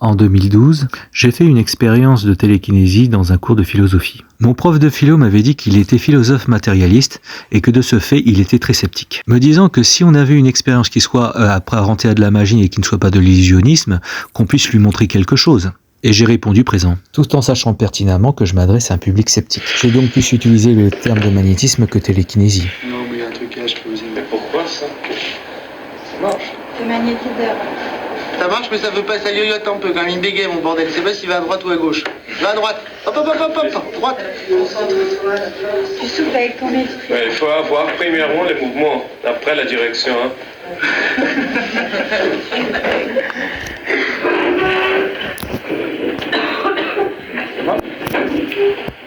En 2012, j'ai fait une expérience de télékinésie dans un cours de philosophie. Mon prof de philo m'avait dit qu'il était philosophe matérialiste et que de ce fait, il était très sceptique. Me disant que si on avait une expérience qui soit apparentée à de la magie et qui ne soit pas de l'illusionnisme, qu'on puisse lui montrer quelque chose. Et j'ai répondu présent, tout en sachant pertinemment que je m'adresse à un public sceptique. J'ai donc plus utilisé le terme de magnétisme que télékinésie. Non, mais il y a un trucage que vous aimez. Mais pourquoi ça Ça marche. C'est magnétiseur. Ça marche, mais ça veut pas, ça yoyote un peu quand même, il bégaye mon bordel. C'est pas s'il va à droite ou à gauche. Va à droite. Hop, hop, hop, hop, hop, droite. Tu souffles avec ton esprit. Ouais, il faut avoir premièrement les mouvements, après la direction. Hein.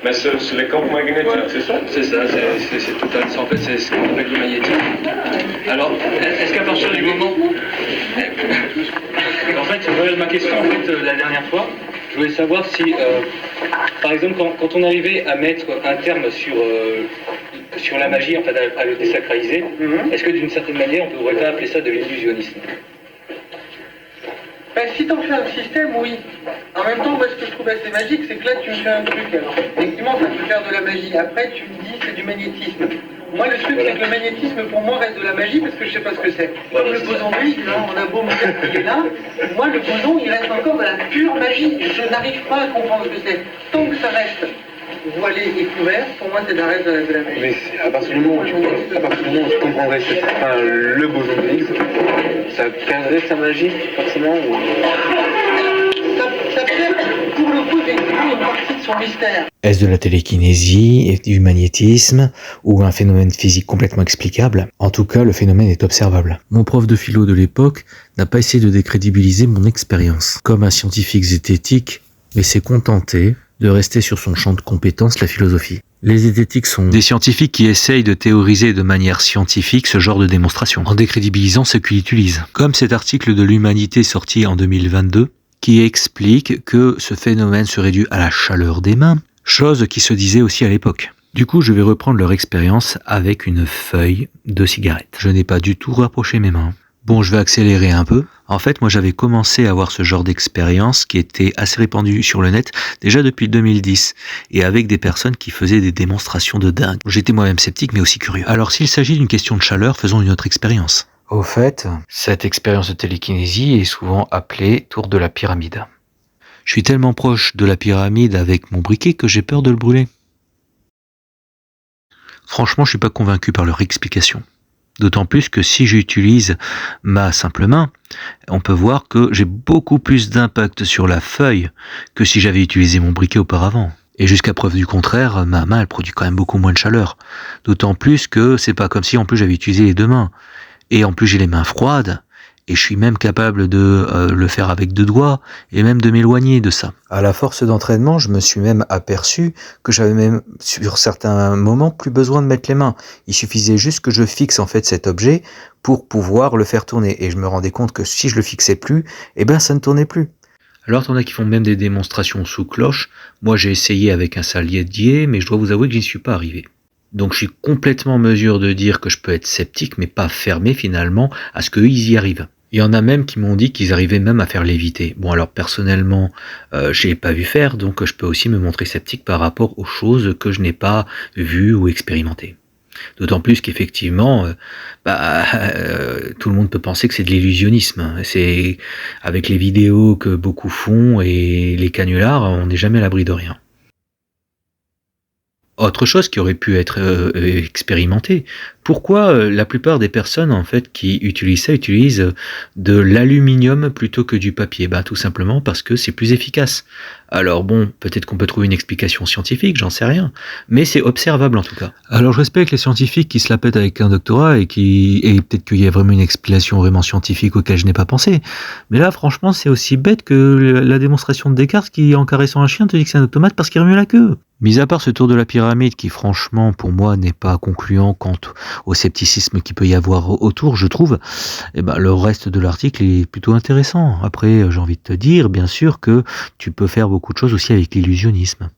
Mais c'est les camps magnétiques, ouais. C'est ça? C'est ça, c'est tout à... En fait, c'est ce qu'on appelle du magnétisme. Alors, est-ce qu'à partir du moment... En fait, voilà ma question, en fait, la dernière fois, je voulais savoir si, par exemple, quand on arrivait à mettre un terme sur la magie, en fait, à le désacraliser, est-ce que d'une certaine manière, on ne pourrait pas appeler ça de l'illusionnisme? Ben, si t'en fais un système, oui. En même temps, moi, ce que je trouve assez magique, c'est que là, tu me fais un truc. Alors, effectivement, ça peut faire de la magie. Après, tu me dis, c'est du magnétisme. Moi, le truc, c'est que le magnétisme, pour moi, reste de la magie parce que je sais pas ce que c'est. Comme le boson de Higgs, hein, on a beau me dire qu'il est là. Moi, le boson, il reste encore de la pure magie. Je n'arrive pas à comprendre ce que c'est. Tant que ça reste voilé et couvert, pour moi, c'est de la reste de la magie. Mais à partir du moment où je comprendrais le boson de Higgs, ça perdrait sa magie, forcément ou... Ça perd, pour le coup, effectivement, une partie de son mystère. Est-ce de la télékinésie, et du magnétisme, ou un phénomène physique complètement explicable? En tout cas, le phénomène est observable. Mon prof de philo de l'époque n'a pas essayé de décrédibiliser mon expérience. Comme un scientifique zététique, mais s'est contenté de rester sur son champ de compétences, la philosophie. Les zététiques sont des scientifiques qui essayent de théoriser de manière scientifique ce genre de démonstration, en décrédibilisant ce qu'ils utilisent. Comme cet article de l'Humanité sorti en 2022, qui explique que ce phénomène serait dû à la chaleur des mains, chose qui se disait aussi à l'époque. Du coup, je vais reprendre leur expérience avec une feuille de cigarette. Je n'ai pas du tout rapproché mes mains. Bon, je vais accélérer un peu. En fait, moi, j'avais commencé à avoir ce genre d'expérience qui était assez répandue sur le net déjà depuis 2010 et avec des personnes qui faisaient des démonstrations de dingue. J'étais moi-même sceptique, mais aussi curieux. Alors, s'il s'agit d'une question de chaleur, faisons une autre expérience. Au fait, cette expérience de télékinésie est souvent appelée tour de la pyramide. Je suis tellement proche de la pyramide avec mon briquet que j'ai peur de le brûler. Franchement, je suis pas convaincu par leur explication. D'autant plus que si j'utilise ma simple main, on peut voir que j'ai beaucoup plus d'impact sur la feuille que si j'avais utilisé mon briquet auparavant. Et jusqu'à preuve du contraire, ma main elle produit quand même beaucoup moins de chaleur. D'autant plus que c'est pas comme si en plus j'avais utilisé les deux mains. Et en plus j'ai les mains froides, et je suis même capable de le faire avec deux doigts, et même de m'éloigner de ça. À la force d'entraînement, je me suis même aperçu que j'avais même, sur certains moments, plus besoin de mettre les mains. Il suffisait juste que je fixe en fait cet objet pour pouvoir le faire tourner. Et je me rendais compte que si je le fixais plus, eh ben ça ne tournait plus. Alors t'en as qui font même des démonstrations sous cloche. Moi j'ai essayé avec un saladier, mais je dois vous avouer que j'y suis pas arrivé. Donc je suis complètement en mesure de dire que je peux être sceptique, mais pas fermé finalement à ce qu'eux ils y arrivent. Il y en a même qui m'ont dit qu'ils arrivaient même à faire léviter. Bon alors personnellement, je l'ai pas vu faire, donc je peux aussi me montrer sceptique par rapport aux choses que je n'ai pas vues ou expérimentées. D'autant plus qu'effectivement, tout le monde peut penser que c'est de l'illusionnisme. C'est avec les vidéos que beaucoup font et les canulars, on n'est jamais à l'abri de rien. Autre chose qui aurait pu être expérimentée. Pourquoi la plupart des personnes en fait qui utilisent ça utilisent de l'aluminium plutôt que du papier? Tout simplement parce que c'est plus efficace. Alors bon, peut-être qu'on peut trouver une explication scientifique, j'en sais rien, mais c'est observable en tout cas. Alors je respecte les scientifiques qui se la pètent avec un doctorat et peut-être qu'il y a vraiment une explication vraiment scientifique auquel je n'ai pas pensé. Mais là franchement c'est aussi bête que la démonstration de Descartes qui en caressant un chien te dit que c'est un automate parce qu'il remue la queue. Mis à part ce tour de la pyramide qui franchement pour moi n'est pas concluant quant au scepticisme qu'il peut y avoir autour, je trouve, le reste de l'article est plutôt intéressant. Après, j'ai envie de te dire, bien sûr, que tu peux faire beaucoup de choses aussi avec l'illusionnisme.